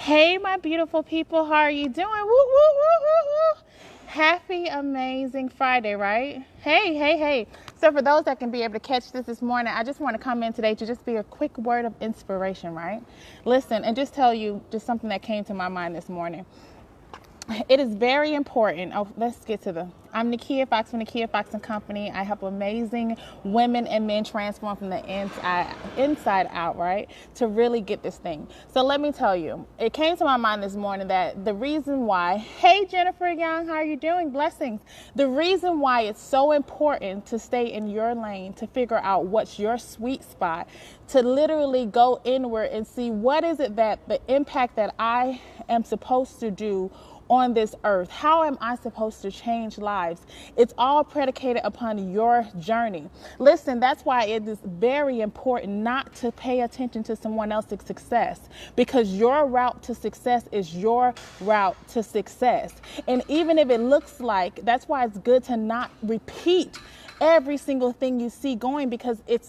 Hey, my beautiful people, how are you doing? Woo, woo, woo, woo, woo. Happy, amazing Friday, right? Hey. So for those that can be able to catch this morning, I just want to come in today to just be a quick word of inspiration, right? Listen, and just tell you just something that came to my mind this morning. It is very important. Oh, let's get to I'm Nekia Foxx from Nekia Foxx and Company. I help amazing women and men transform from the inside out, right? To really get this thing. So let me tell you, it came to my mind this morning that the reason why, hey Jennifer Young, how are you doing? Blessings. The reason why it's so important to stay in your lane, to figure out what's your sweet spot, to literally go inward and see what is it that the impact that I am supposed to do on this earth. How am I supposed to change lives? It's all predicated upon your journey. Listen, that's why it is very important not to pay attention to someone else's success, because your route to success is your route to success. And even if it looks like, that's why it's good to not repeat every single thing you see going, because it's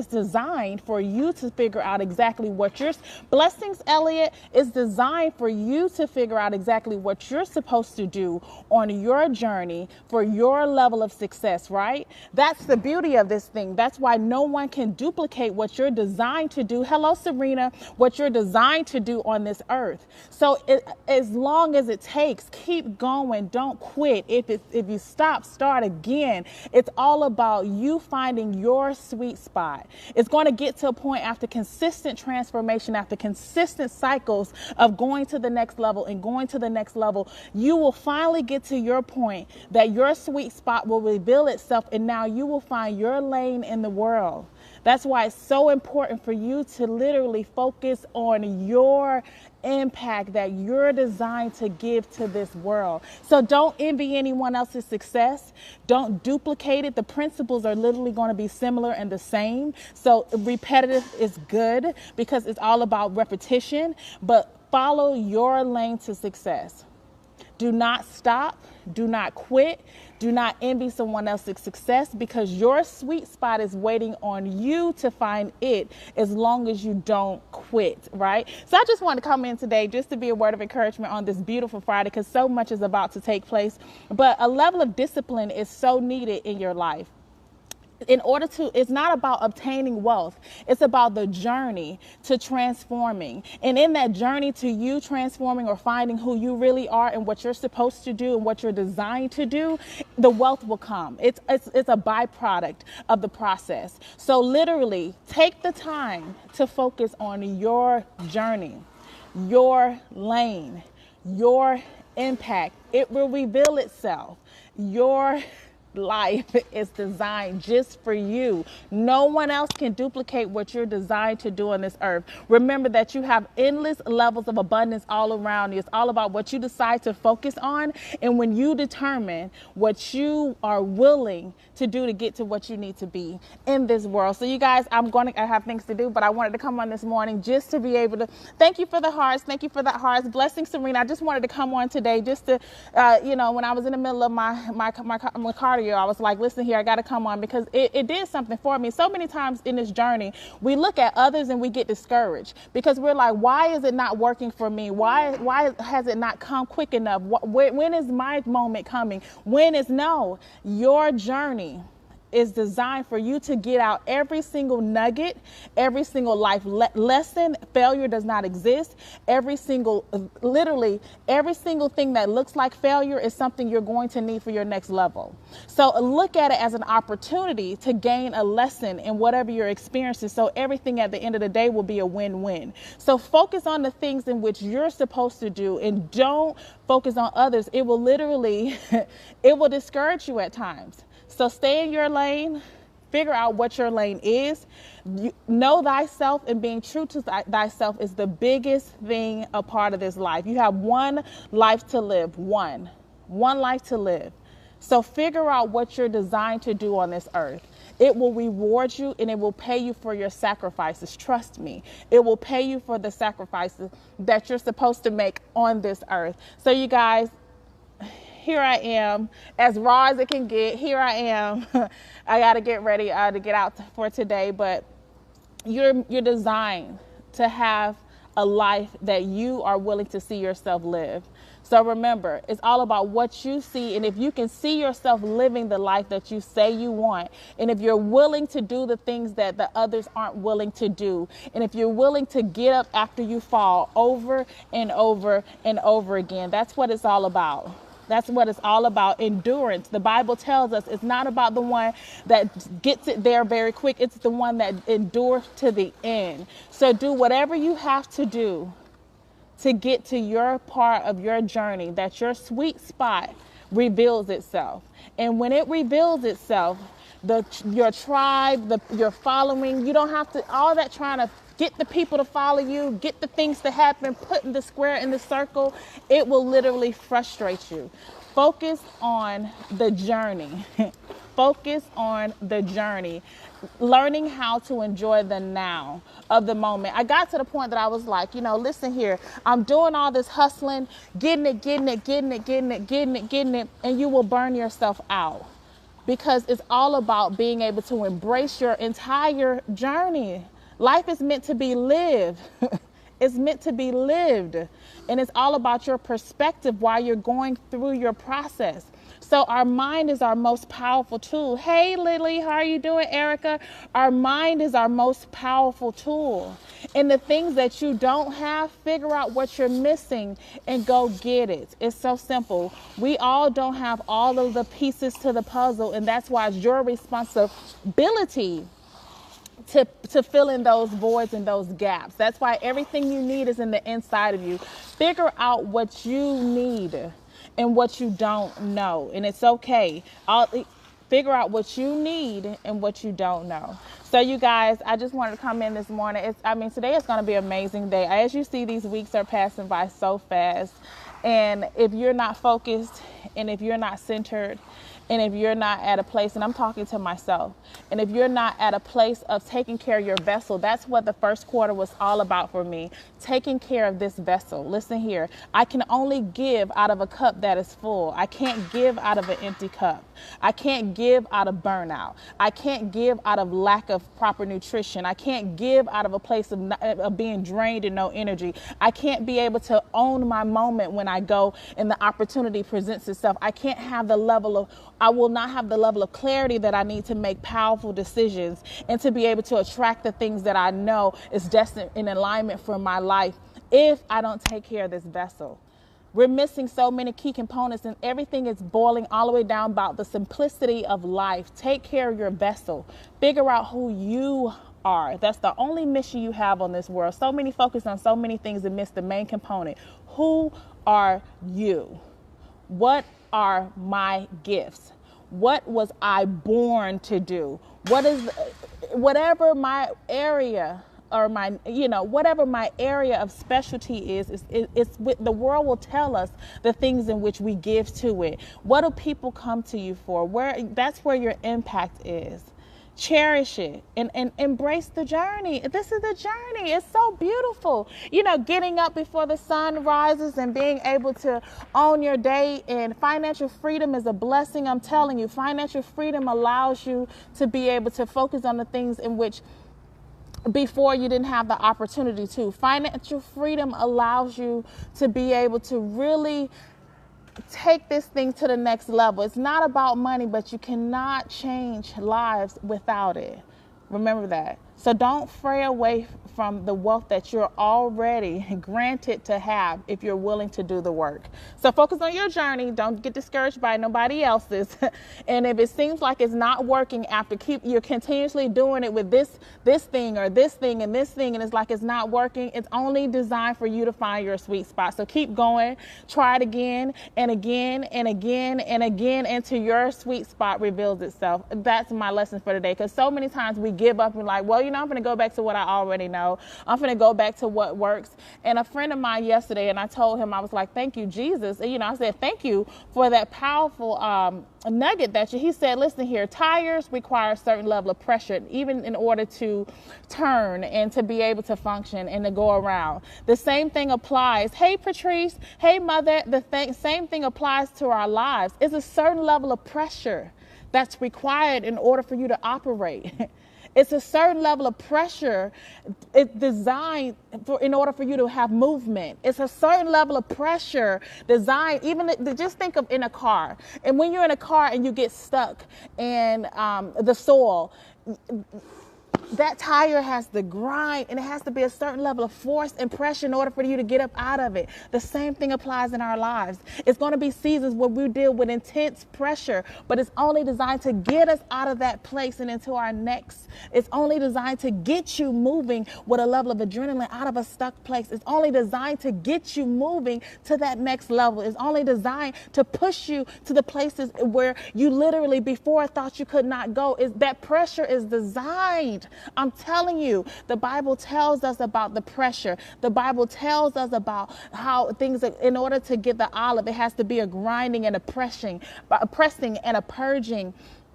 designed for you to figure out exactly what your blessings, Elliot, is designed for you to figure out exactly what you're supposed to do on your journey for your level of success, right? That's the beauty of this thing. That's why no one can duplicate what you're designed to do. Hello, Serena, what you're designed to do on this earth. So as long as it takes, keep going. Don't quit. If you stop, start again. It's all about you finding your sweet spot. It's going to get to a point after consistent transformation, after consistent cycles of going to the next level and going to the next level, you will finally get to your point that your sweet spot will reveal itself, and now you will find your lane in the world. That's why it's so important for you to literally focus on your impact that you're designed to give to this world. So don't envy anyone else's success. Don't duplicate it. The principles are literally going to be similar and the same. So repetitive is good because it's all about repetition, but follow your lane to success. Do not stop. Do not quit. Do not envy someone else's success, because your sweet spot is waiting on you to find it, as long as you don't quit, right? So I just want to come in today just to be a word of encouragement on this beautiful Friday, because so much is about to take place. But a level of discipline is so needed in your life. It's not about obtaining wealth. It's about the journey to transforming. And in that journey to you transforming or finding who you really are and what you're supposed to do and what you're designed to do, the wealth will come. It's a byproduct of the process. So literally take the time to focus on your journey, your lane, your impact. It will reveal itself. Your life is designed just for you. No one else can duplicate what you're designed to do on this earth. Remember that you have endless levels of abundance all around you. It's all about what you decide to focus on, and when you determine what you are willing to do to get to what you need to be in this world. So you guys, I have things to do, but I wanted to come on this morning just to be able to thank you for the hearts. Thank you for the hearts. Blessings, Serena. I just wanted to come on today just to, when I was in the middle of my cardio, I was like, listen here, I got to come on, because it did something for me. So many times in this journey, we look at others and we get discouraged because we're like, why is it not working for me? Why has it not come quick enough? When is my moment coming? No, your journey is designed for you to get out every single nugget, every single life lesson. Failure does not exist. Literally every single thing that looks like failure is something you're going to need for your next level. So look at it as an opportunity to gain a lesson in whatever you're experiencing. So everything at the end of the day will be a win-win. So focus on the things in which you're supposed to do, and don't focus on others. It will literally, it will discourage you at times. So stay in your lane, figure out what your lane is. Know thyself, and being true to thyself is the biggest thing a part of this life. You have one life to live, one life to live. So figure out what you're designed to do on this earth. It will reward you, and it will pay you for your sacrifices. Trust me, it will pay you for the sacrifices that you're supposed to make on this earth. So you guys, here I am, as raw as it can get. Here I am. I got to get ready to get out for today, but you're designed to have a life that you are willing to see yourself live. So remember, it's all about what you see. And if you can see yourself living the life that you say you want, and if you're willing to do the things that the others aren't willing to do, and if you're willing to get up after you fall over and over and over again, that's what it's all about. That's what it's all about. Endurance. The Bible tells us it's not about the one that gets it there very quick. It's the one that endures to the end. So do whatever you have to do to get to your part of your journey, that your sweet spot reveals itself. And when it reveals itself, your tribe, your following, you don't have to, all that trying to get the people to follow you, get the things to happen, putting the square in the circle, it will literally frustrate you. Focus on the journey. Focus on the journey. Learning how to enjoy the now of the moment. I got to the point that I was like, listen here, I'm doing all this hustling, getting it, and you will burn yourself out. Because it's all about being able to embrace your entire journey. Life is meant to be lived. It's meant to be lived. And it's all about your perspective while you're going through your process. So our mind is our most powerful tool. Hey, Lily, how are you doing, Erica? Our mind is our most powerful tool. And the things that you don't have, figure out what you're missing and go get it. It's so simple. We all don't have all of the pieces to the puzzle, and that's why it's your responsibility to fill in those voids and those gaps. That's why everything you need is in the inside of you. Figure out what you need and what you don't know. And it's okay. Figure out what you need and what you don't know. So you guys, I just wanted to come in this morning. Today is going to be an amazing day. As you see, these weeks are passing by so fast. And if you're not focused, and if you're not centered, and if you're not at a place, and I'm talking to myself, and if you're not at a place of taking care of your vessel, that's what the first quarter was all about for me, taking care of this vessel. Listen here, I can only give out of a cup that is full. I can't give out of an empty cup. I can't give out of burnout. I can't give out of lack of proper nutrition. I can't give out of a place of being drained and no energy. I can't be able to own my moment when I go and the opportunity presents itself. I will not have the level of clarity that I need to make powerful decisions and to be able to attract the things that I know is destined in alignment for my life if I don't take care of this vessel. We're missing so many key components, and everything is boiling all the way down about the simplicity of life. Take care of your vessel. Figure out who you are. That's the only mission you have on this world. So many focus on so many things and miss the main component. Who are you? What are my gifts? What was I born to do? Whatever my area or whatever my area of specialty is the world will tell us the things in which we give to it. What do people come to you for? That's where your impact is. Cherish it and embrace the journey. This is the journey. It's so beautiful. Getting up before the sun rises and being able to own your day, and financial freedom is a blessing. I'm telling you, financial freedom allows you to be able to focus on the things in which before you didn't have the opportunity to. Financial freedom allows you to be able to really take this thing to the next level. It's not about money, but you cannot change lives without it. Remember that. So don't fray away from the wealth that you're already granted to have if you're willing to do the work. So focus on your journey. Don't get discouraged by nobody else's. And if it seems like it's not working after you're continuously doing it with this thing or this thing and this thing, and it's like it's not working, it's only designed for you to find your sweet spot. So keep going. Try it again and again and again and again until your sweet spot reveals itself. That's my lesson for today, because so many times we give up and like, well, I'm going to go back to what I already know. I'm going to go back to what works. And a friend of mine yesterday, and I told him, I was like, thank you, Jesus. And, I said, thank you for that powerful nugget he said, listen here, tires require a certain level of pressure, even in order to turn and to be able to function and to go around. The same thing applies. Hey, Patrice. Hey, Mother. Same thing applies to our lives. It's a certain level of pressure that's required in order for you to operate. It's a certain level of pressure. It's designed in order for you to have movement. It's a certain level of pressure designed, just think of in a car. And when you're in a car and you get stuck in the soil, that tire has to grind, and it has to be a certain level of force and pressure in order for you to get up out of it. The same thing applies in our lives. It's going to be seasons where we deal with intense pressure, but it's only designed to get us out of that place and into our next. It's only designed to get you moving with a level of adrenaline out of a stuck place. It's only designed to get you moving to that next level. It's only designed to push you to the places where you literally before thought you could not go. That pressure is designed. I'm telling you, the Bible tells us about the pressure. The Bible tells us about how things, in order to get the olive, it has to be a grinding and a pressing and a purging.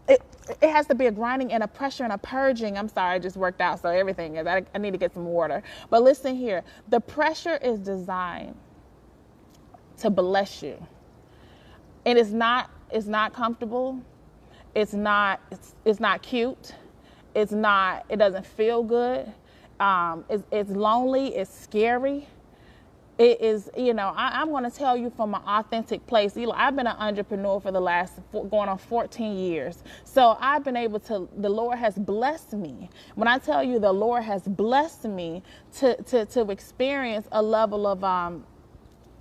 It has to be a grinding and a pressure and a purging. I'm sorry, I just worked out, so everything is. I need to get some water. But listen here, the pressure is designed to bless you. And it's not comfortable. It's not cute. It doesn't feel good. It's lonely. It's scary. It is, I'm going to tell you from an authentic place. I've been an entrepreneur for the last going on 14 years. So I've been able to, the Lord has blessed me. When I tell you the Lord has blessed me to experience a level of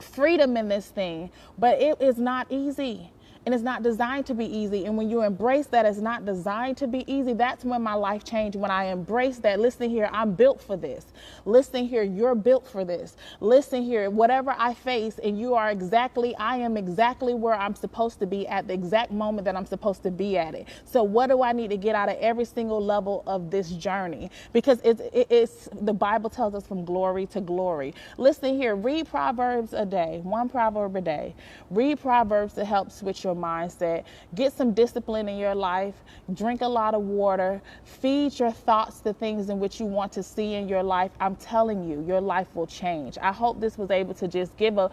freedom in this thing, but it is not easy. And it's not designed to be easy. And when you embrace that it's not designed to be easy, that's when my life changed. When I embraced that, listen here, I'm built for this. Listen here, you're built for this. Listen here, whatever I face, and I am exactly where I'm supposed to be at the exact moment that I'm supposed to be at it. So what do I need to get out of every single level of this journey? Because it's the Bible tells us from glory to glory. Listen here, read Proverbs a day, one proverb a day. Read Proverbs to help switch your mindset. Get some discipline in your life. Drink a lot of water. Feed your thoughts to things in which you want to see in your life. I'm telling you, your life will change. I hope this was able to just give I'm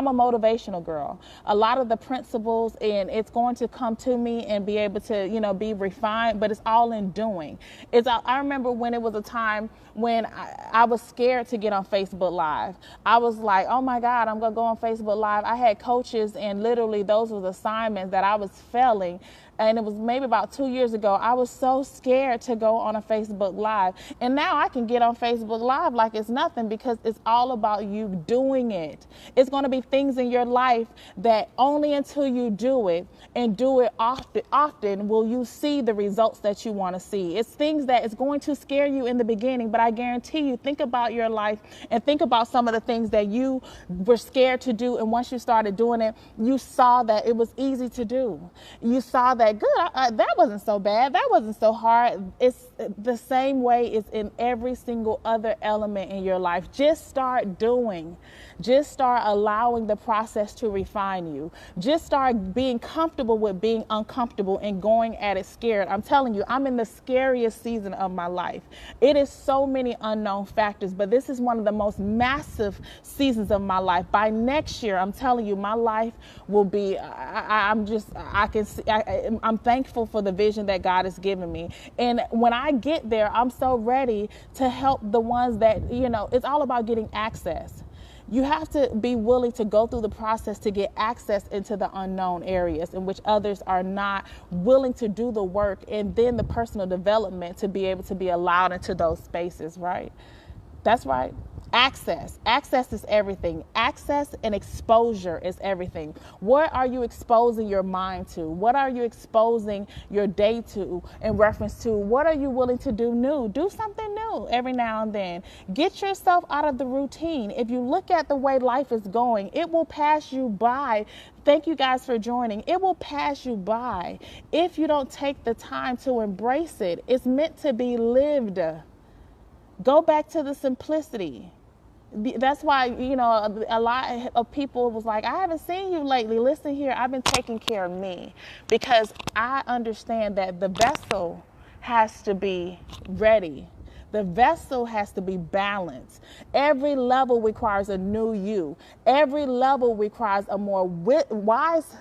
a motivational girl. A lot of the principles, and it's going to come to me and be able to, be refined, but it's all in doing. I remember when it was a time when I was scared to get on Facebook Live. I was like, oh my God, I'm going to go on Facebook Live. I had coaches, and literally those were the assignments that I was failing. And it was maybe about 2 years ago. I was so scared to go on a Facebook Live. And now I can get on Facebook Live like it's nothing, because it's all about you doing it. It's going to be things in your life that only until you do it and do it often will you see the results that you want to see. It's things that is going to scare you in the beginning, but I guarantee you, think about your life and think about some of the things that you were scared to do. And once you started doing it, you saw that it was easy to do. You saw that that wasn't so bad. That wasn't so hard. It's the same way it's in every single other element in your life. Just start doing. Just start allowing the process to refine you. Just start being comfortable with being uncomfortable and going at it scared. I'm telling you, I'm in the scariest season of my life. It is so many unknown factors, but this is one of the most massive seasons of my life. By next year, I'm telling you, my life will be, I'm thankful for the vision that God has given me. And when I get there, I'm so ready to help the ones that, it's all about getting access. You have to be willing to go through the process to get access into the unknown areas in which others are not willing to do the work, and then the personal development to be able to be allowed into those spaces, right? That's right. Access. Access is everything. Access and exposure is everything. What are you exposing your mind to? What are you exposing your day to in reference to? What are you willing to do new? Do something new every now and then. Get yourself out of the routine. If you look at the way life is going, it will pass you by. Thank you guys for joining. It will pass you by if you don't take the time to embrace it. It's meant to be lived. Go back to the simplicity. That's why, a lot of people was like, I haven't seen you lately. Listen here, I've been taking care of me, because I understand that the vessel has to be ready. The vessel has to be balanced. Every level requires a new you. Every level requires a more wise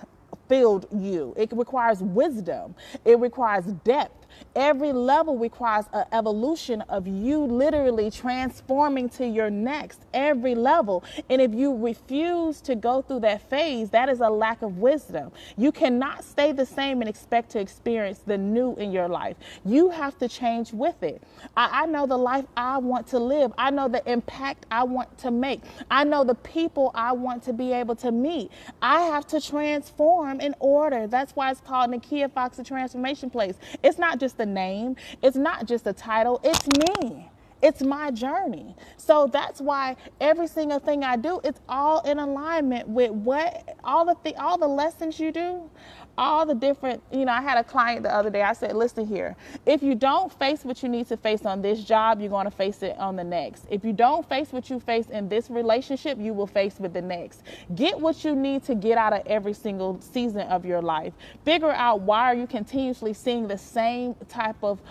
filled you. It requires wisdom. It requires depth. Every level requires an evolution of you literally transforming to your next, every level. And if you refuse to go through that phase, that is a lack of wisdom. You cannot stay the same and expect to experience the new in your life. You have to change with it. I know the life I want to live. I know the impact I want to make. I know the people I want to be able to meet. I have to transform in order. That's why it's called Nekia Foxx, the Transformation Place. It's not just a name. It's not just a title. It's me. It's my journey. So that's why every single thing I do, it's all in alignment with what all the lessons you do, all the different, I had a client the other day. I said, listen here, if you don't face what you need to face on this job, you're going to face it on the next. If you don't face what you face in this relationship, you will face with the next. Get what you need to get out of every single season of your life. Figure out why are you continuously seeing the same type of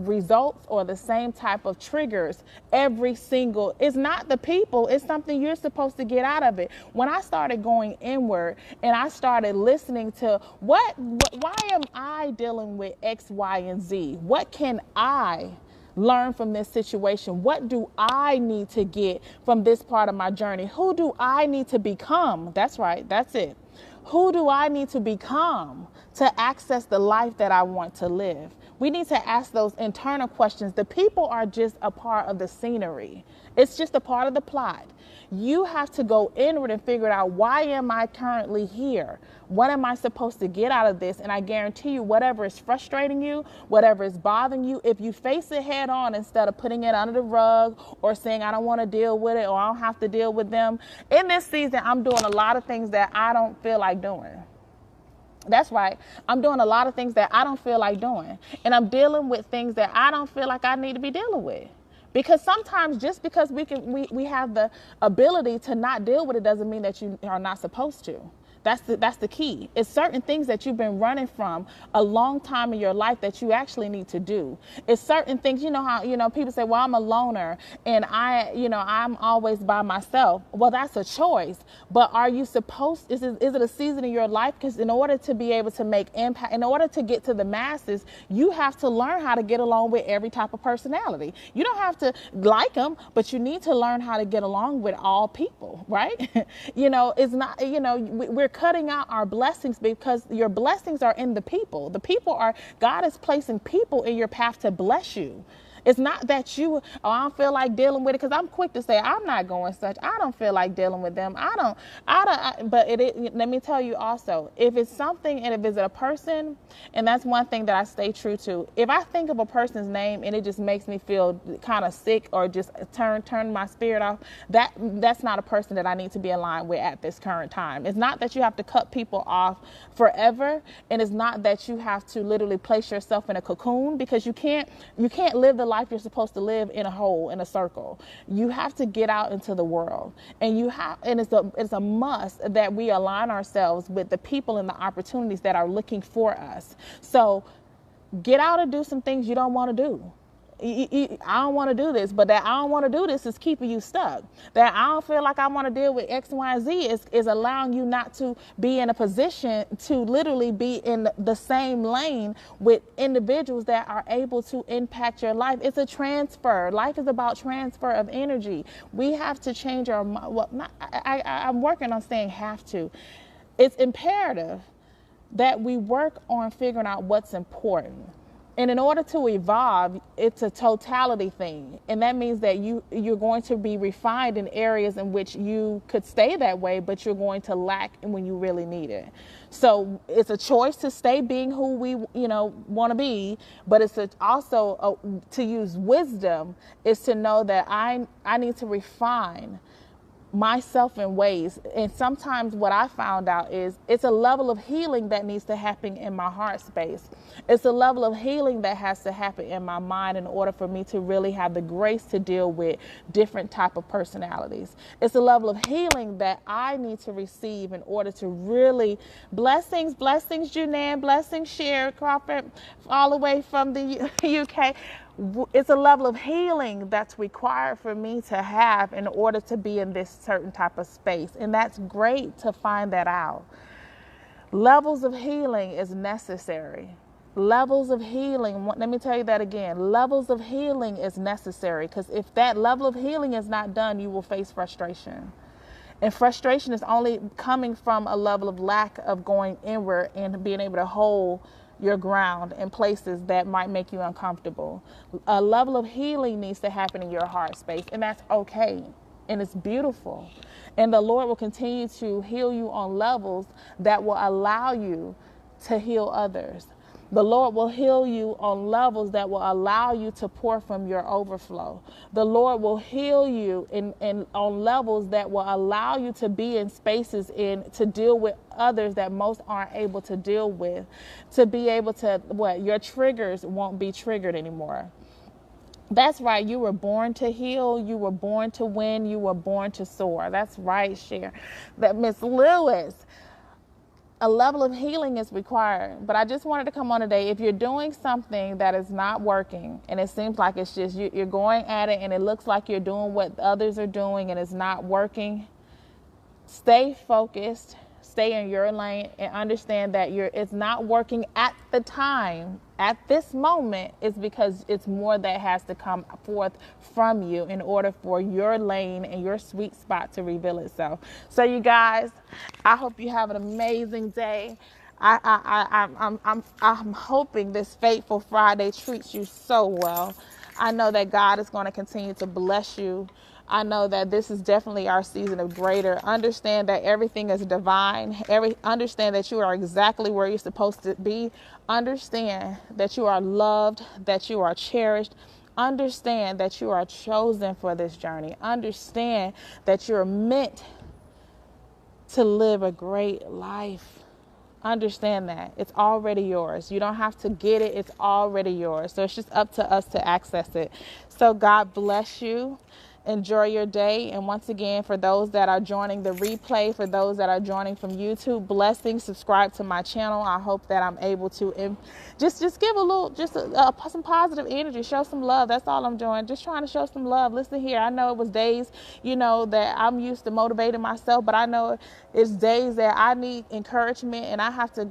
results or the same type of triggers it's not the people, it's something you're supposed to get out of it. When I started going inward and I started listening to why am I dealing with X, Y, and Z? What can I learn from this situation? What do I need to get from this part of my journey? Who do I need to become? That's right, that's it. Who do I need to become to access the life that I want to live? We need to ask those internal questions. The people are just a part of the scenery. It's just a part of the plot. You have to go inward and figure out, why am I currently here? What am I supposed to get out of this? And I guarantee you, whatever is frustrating you, whatever is bothering you, if you face it head on instead of putting it under the rug or saying, I don't want to deal with it or I don't have to deal with them. In this season, I'm doing a lot of things that I don't feel like doing. That's right. I'm doing a lot of things that I don't feel like doing. And I'm dealing with things that I don't feel like I need to be dealing with. Because sometimes just because we have the ability to not deal with it doesn't mean that you are not supposed to. That's the key. It's certain things that you've been running from a long time in your life that you actually need to do. It's certain things, how, people say, well, I'm a loner and I'm always by myself. Well, that's a choice. But are you supposed, is it a season in your life? Because in order to be able to make impact, in order to get to the masses, you have to learn how to get along with every type of personality. You don't have to like them, but you need to learn how to get along with all people, right? It's not, we're cutting out our blessings because your blessings are in the people. God is placing people in your path to bless you. It's not that I don't feel like dealing with it, because I'm quick to say, I'm not going such. I don't feel like dealing with them. But let me tell you also, if it's something and if it's a person, and that's one thing that I stay true to. If I think of a person's name and it just makes me feel kind of sick or just turn my spirit off, that's not a person that I need to be aligned with at this current time. It's not that you have to cut people off forever, and it's not that you have to literally place yourself in a cocoon, because you can't live the life you're supposed to live in a hole, in a circle. You have to get out into the world, and it's a must that we align ourselves with the people and the opportunities that are looking for us. So get out and do some things you don't want to do. I don't want to do this, but that I don't want to do this is keeping you stuck. That I don't feel like I want to deal with X, Y, and Z is allowing you not to be in a position to literally be in the same lane with individuals that are able to impact your life. It's a transfer. Life is about transfer of energy. We have to change our, I'm working on saying have to. It's imperative that we work on figuring out what's important. And in order to evolve, it's a totality thing. And that means that you're going to be refined in areas in which you could stay that way, but you're going to lack when you really need it. So it's a choice to stay being who we, want to be, but it's also to use wisdom is to know that I need to refine myself in ways. And sometimes what I found out is it's a level of healing that needs to happen in my heart space. It's a level of healing that has to happen in my mind in order for me to really have the grace to deal with different type of personalities. It's a level of healing that I need to receive in order to really blessings, Junan, blessings, Sherry Crawford, all the way from the UK. It's a level of healing that's required for me to have in order to be in this certain type of space. And that's great to find that out. Levels of healing is necessary. Levels of healing, let me tell you that again. Levels of healing is necessary, because if that level of healing is not done, you will face frustration. And frustration is only coming from a level of lack of going inward and being able to hold your ground in places that might make you uncomfortable. A level of healing needs to happen in your heart space, and that's okay. And it's beautiful. And the Lord will continue to heal you on levels that will allow you to heal others. The Lord will heal you on levels that will allow you to pour from your overflow. The Lord will heal you on levels that will allow you to be in spaces to deal with others that most aren't able to deal with. To be able to, your triggers won't be triggered anymore. That's right. You were born to heal. You were born to win. You were born to soar. That's right, Cher. That Miss Lewis. A level of healing is required. But I just wanted to come on today. If you're doing something that is not working, and it seems like it's just you're going at it and it looks like you're doing what others are doing and it's not working, stay focused, stay in your lane, and understand that it's not working at the time. At this moment, it's because it's more that has to come forth from you in order for your lane and your sweet spot to reveal itself. So you guys, I hope you have an amazing day. I'm hoping this fateful Friday treats you so well. I know that God is going to continue to bless you. I know that this is definitely our season of greater. Understand that everything is divine. Understand that you are exactly where you're supposed to be. Understand that you are loved, that you are cherished. Understand that you are chosen for this journey. Understand that you're meant to live a great life. Understand that. It's already yours. You don't have to get it. It's already yours. So it's just up to us to access it. So God bless you. Enjoy your day. And once again, for those that are joining the replay, for those that are joining from YouTube, blessings. Subscribe to my channel. I hope that I'm able to just give a little, some positive energy, show some love. That's all I'm doing. Just trying to show some love. Listen here. I know it was days, that I'm used to motivating myself, but I know it's days that I need encouragement and I have to,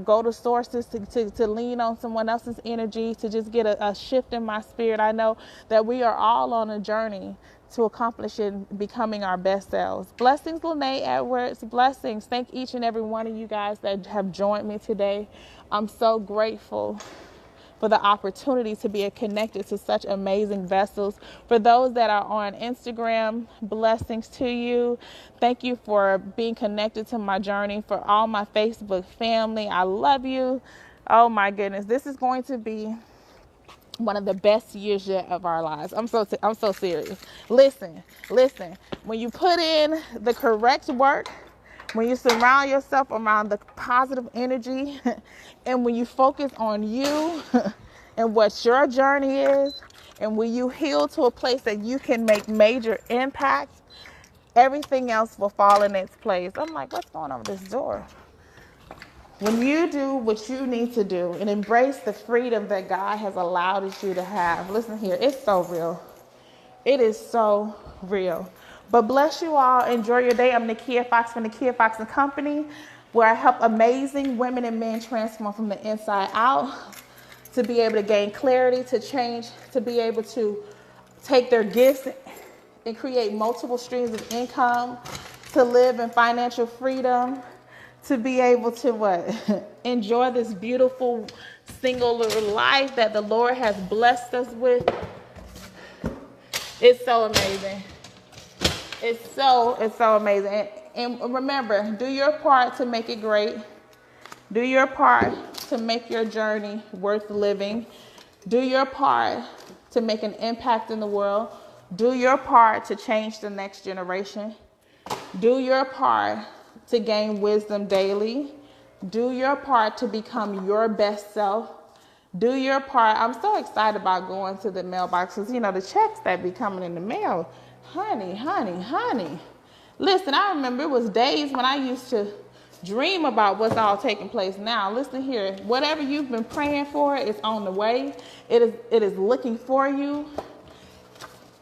go to sources to lean on someone else's energy to just get a shift in my spirit. I know that we are all on a journey to accomplishing becoming our best selves. Blessings, Lene Edwards. Blessings. Thank each and every one of you guys that have joined me today. I'm so grateful for the opportunity to be connected to such amazing vessels. For those that are on Instagram, blessings to you. Thank you for being connected to my journey. For all my Facebook family, I love you. Oh my goodness, this is going to be one of the best years yet of our lives. I'm so serious. Listen. When you put in the correct work, when you surround yourself around the positive energy, and when you focus on you and what your journey is, and when you heal to a place that you can make major impact, everything else will fall in its place. I'm like, what's going on with this door? When you do what you need to do and embrace the freedom that God has allowed you to have, listen here, it's so real. It is so real. But bless you all. Enjoy your day. I'm Nekia Foxx from Nekia Foxx & Company, where I help amazing women and men transform from the inside out, to be able to gain clarity, to change, to be able to take their gifts and create multiple streams of income, to live in financial freedom, to be able to enjoy this beautiful singular life that the Lord has blessed us with. It's so amazing. It's so amazing. And remember, do your part to make it great. Do your part to make your journey worth living. Do your part to make an impact in the world. Do your part to change the next generation. Do your part to gain wisdom daily. Do your part to become your best self. Do your part. I'm so excited about going to the mailboxes. The checks that be coming in the mail. Honey. Listen, I remember it was days when I used to dream about what's all taking place now. Listen here. Whatever you've been praying for is on the way. It is looking for you.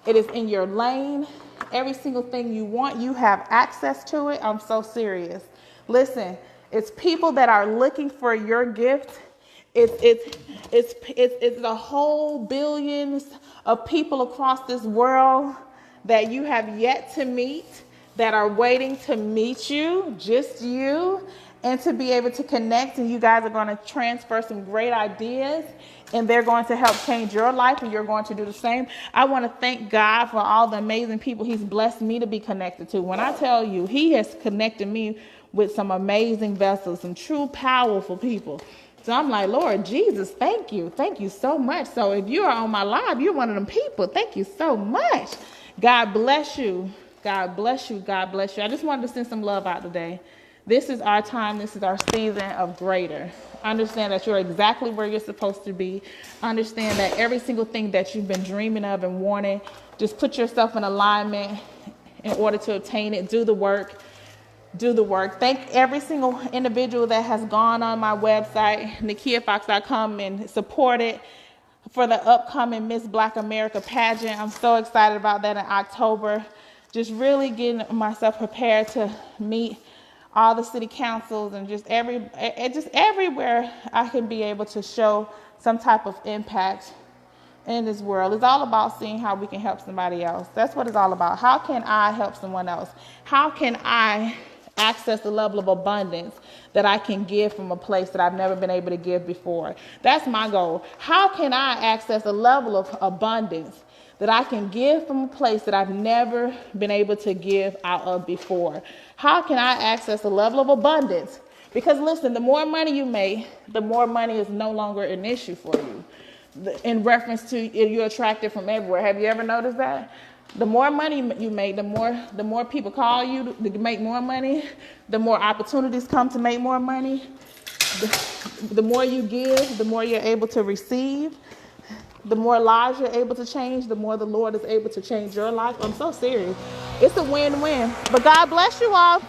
It is in your lane. Every single thing you want, you have access to it. I'm so serious. Listen, It's people that are looking for your gift. It's the whole billions of people across this world that you have yet to meet, that are waiting to meet you, just you, and to be able to connect. And you guys are going to transfer some great ideas, and they're going to help change your life, and you're going to do the same. I want to thank God for all the amazing people he's blessed me to be connected to. When I tell you, he has connected me with some amazing vessels, some true powerful people. So I'm like, Lord Jesus, thank you. Thank you so much. So if you are on my live, you're one of them people. Thank you so much. God bless you. God bless you. God bless you. I just wanted to send some love out today. This is our time. This is our season of greater. Understand that you're exactly where you're supposed to be. Understand that every single thing that you've been dreaming of and wanting, just put yourself in alignment in order to obtain it. Do the work. Do the work. Thank every single individual that has gone on my website, NekiaFoxx.com, and supported for the upcoming Miss Black America pageant. I'm so excited about that in October. Just really getting myself prepared to meet all the city councils and just everywhere I can be able to show some type of impact in this world. It's all about seeing how we can help somebody else. That's what it's all about. How can I help someone else? How can I access the level of abundance that I can give from a place that I've never been able to give before? That's my goal. How can I access a level of abundance that I can give from a place that I've never been able to give out of before? How can I access a level of abundance? Because listen, the more money you make, the more money is no longer an issue for you. In reference to you're attracted from everywhere. Have you ever noticed that? The more money you make, the more people call you to make more money, the more opportunities come to make more money. The more you give, the more you're able to receive. The more lives you're able to change, the more the Lord is able to change your life. I'm so serious. It's a win-win. But God bless you all.